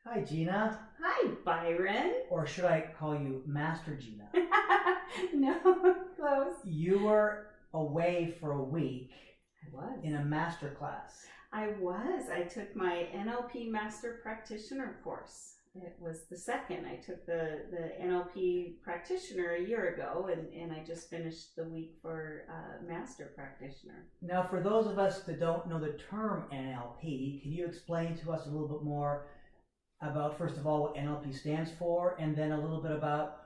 Hi, Gina. Hi, Byron. Or should I call you Master Gina? No, close. You were away for a week I was. in a master class. I was. I took my NLP Master Practitioner course. It was the second. I took the NLP Practitioner a year ago, and I just finished the week for Master Practitioner. Now, for those of us that don't know the term NLP, can you explain to us a little bit more about, first of all, what NLP stands for, and then a little bit about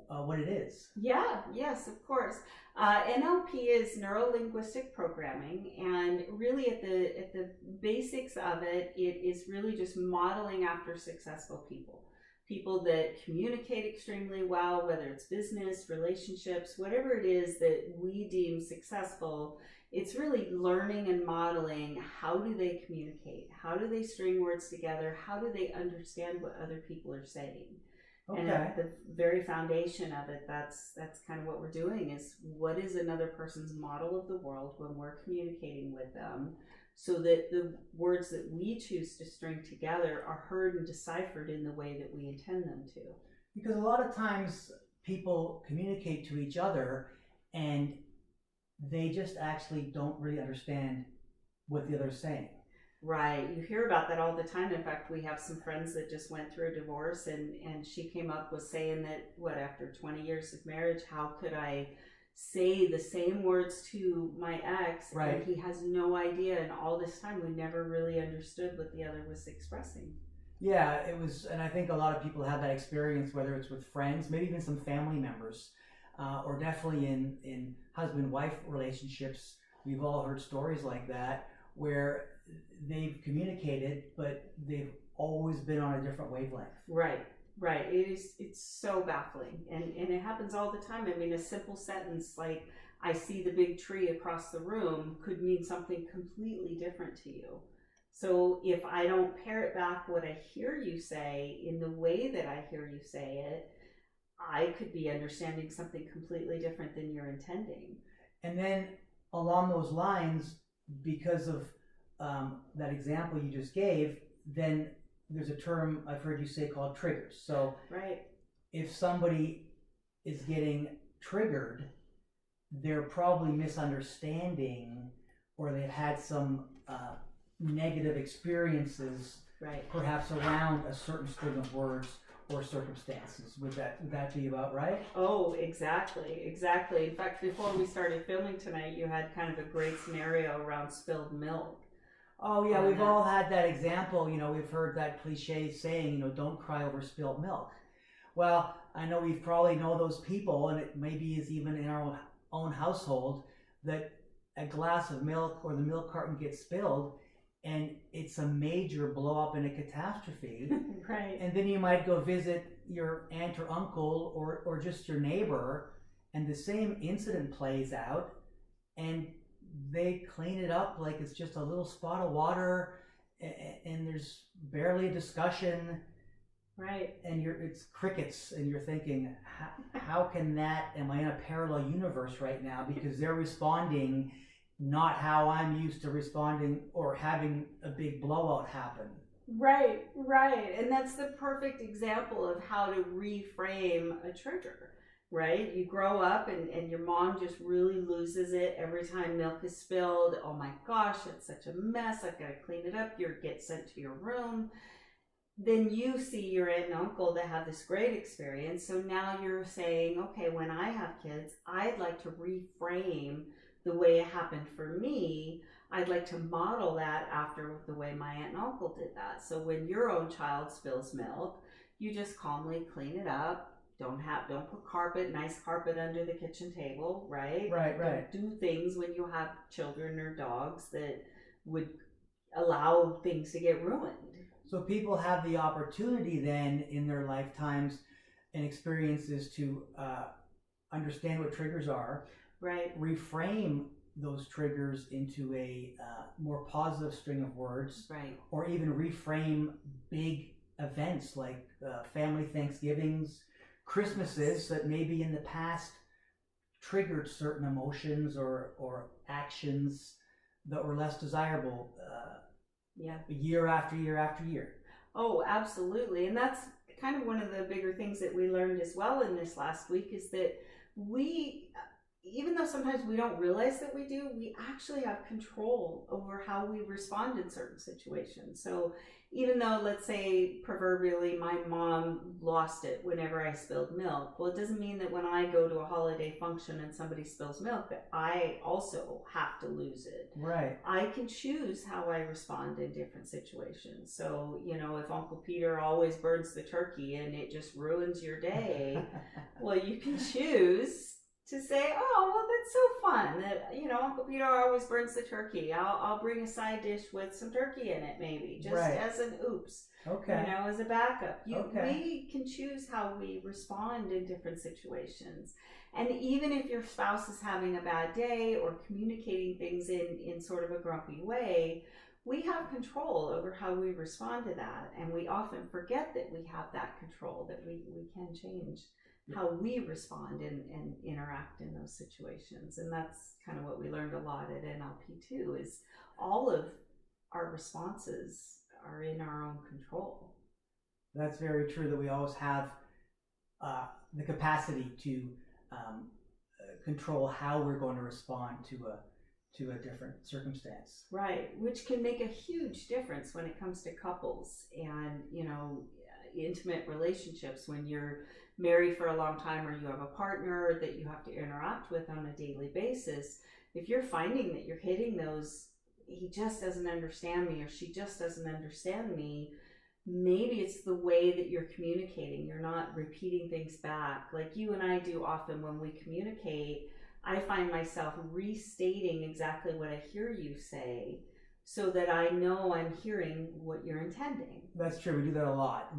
what it is? Yes, of course. NLP is neuro-linguistic programming, and really at the basics of it, it is really just modeling after successful people that communicate extremely well, whether it's business, relationships, whatever it is that we deem successful. It's really learning and modeling. How do they communicate? How do they string words together? How do they understand what other people are saying? Okay. And at the very foundation of it, that's kind of what we're doing, is what is another person's model of the world when we're communicating with them, so that the words that we choose to string together are heard and deciphered in the way that we intend them to. Because a lot of times people communicate to each other and they just actually don't really understand what the other's saying. Right. You hear about that all the time. In fact, we have some friends that just went through a divorce, and she came up with saying that, after 20 years of marriage, how could I say the same words to my ex? Right. And he has no idea. And all this time, we never really understood what the other was expressing. Yeah, it was, and I think a lot of people have that experience, whether it's with friends, maybe even some family members, or definitely in husband-wife relationships. We've all heard stories like that, where they've communicated, but they've always been on a different wavelength. Right. It's so baffling, and it happens all the time. I mean, a simple sentence like, I see the big tree across the room, could mean something completely different to you. So if I don't parrot back what I hear you say in the way that I hear you say it, I could be understanding something completely different than you're intending. And then along those lines, because of that example you just gave, then there's a term I've heard you say called triggers. So right. If somebody is getting triggered, they're probably misunderstanding, or they've had some negative experiences, right, perhaps around a certain string of words or circumstances. Would that be about right? Oh, exactly. In fact, before we started filming tonight, you had kind of a great scenario around spilled milk. Oh yeah, we've all had that example. We've heard that cliche saying, don't cry over spilled milk. Well, I know we probably know those people, and it maybe is even in our own household, that a glass of milk or the milk carton gets spilled, and it's a major blow up in a catastrophe. Right. And then you might go visit your aunt or uncle or just your neighbor, and the same incident plays out, and they clean it up like it's just a little spot of water, and there's barely a discussion. Right. And it's crickets, and you're thinking, how can that, am I in a parallel universe right now? Because they're responding not how I'm used to responding, or having a big blowout happen. Right. And that's the perfect example of how to reframe a trigger, right? You grow up and your mom just really loses it every time milk is spilled. Oh my gosh, it's such a mess. I've got to clean it up. You get sent to your room. Then you see your aunt and uncle that have this great experience. So now you're saying, okay, when I have kids, I'd like to reframe the way it happened for me. I'd like to model that after the way my aunt and uncle did that. So when your own child spills milk, you just calmly clean it up. Don't put nice carpet under the kitchen table, right? Right. Don't do things when you have children or dogs that would allow things to get ruined. So people have the opportunity then in their lifetimes and experiences to understand what triggers are, right? Reframe those triggers into a more positive string of words, right? Or even reframe big events like family Thanksgivings, Christmases that maybe in the past triggered certain emotions or actions that were less desirable. Year after year after year. Oh, absolutely. And that's kind of one of the bigger things that we learned as well in this last week is that we, even though sometimes we don't realize that we do, we actually have control over how we respond in certain situations. So even though, let's say, proverbially, my mom lost it whenever I spilled milk, well, it doesn't mean that when I go to a holiday function and somebody spills milk that I also have to lose it. Right. I can choose how I respond in different situations. So, you know, if Uncle Peter always burns the turkey and it just ruins your day, well, you can choose to say, oh, well, that's so fun that, you know, Uncle Peter always burns the turkey. I'll bring a side dish with some turkey in it, maybe, just Right. as an oops, Okay. you know, as a backup. Okay. We can choose how we respond in different situations. And even if your spouse is having a bad day or communicating things in sort of a grumpy way, we have control over how we respond to that. And we often forget that we have that control, that we can change how we respond and interact in those situations. And that's kind of what we learned a lot at NLP too, is all of our responses are in our own control. That's very true, that we always have the capacity to control how we're going to respond to a different circumstance. Right, which can make a huge difference when it comes to couples and, you know, intimate relationships. When you're married for a long time or you have a partner that you have to interact with on a daily basis, if you're finding that you're hitting those, he just doesn't understand me or she just doesn't understand me, maybe it's the way that you're communicating. You're not repeating things back like you and I do often when we communicate. I find myself restating exactly what I hear you say so that I know I'm hearing what you're intending. That's true. We do that a lot.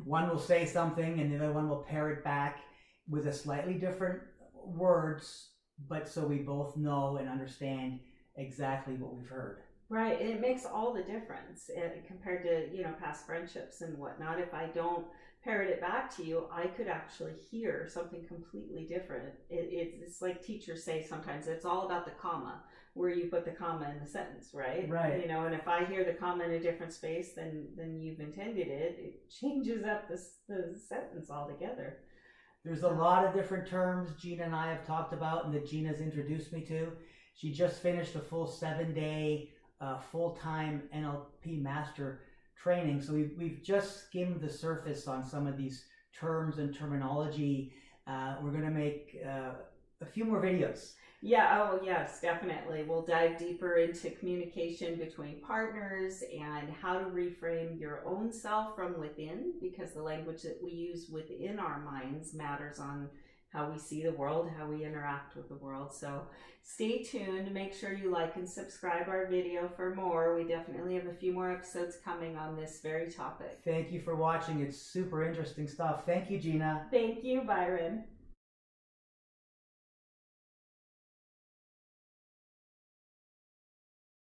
One will say something and the other one will pair it back with a slightly different words, but so we both know and understand exactly what we've heard. Right, and it makes all the difference compared to, you know, past friendships and whatnot. If I don't parrot it back to you, I could actually hear something completely different. It's like teachers say sometimes, it's all about the comma, where you put the comma in the sentence, right? Right. You know, and if I hear the comma in a different space than you've intended it, it changes up the sentence altogether. There's a lot of different terms Gina and I have talked about and that Gina's introduced me to. She just finished a full 7-day full-time NLP master training. So we've just skimmed the surface on some of these terms and terminology. We're going to make a few more videos. Yeah, oh yes, definitely. We'll dive deeper into communication between partners and how to reframe your own self from within, because the language that we use within our minds matters on how we see the world, how we interact with the world. So stay tuned. Make sure you like and subscribe our video for more. We definitely have a few more episodes coming on this very topic. Thank you for watching. It's super interesting stuff. Thank you, Gina. Thank you, Byron.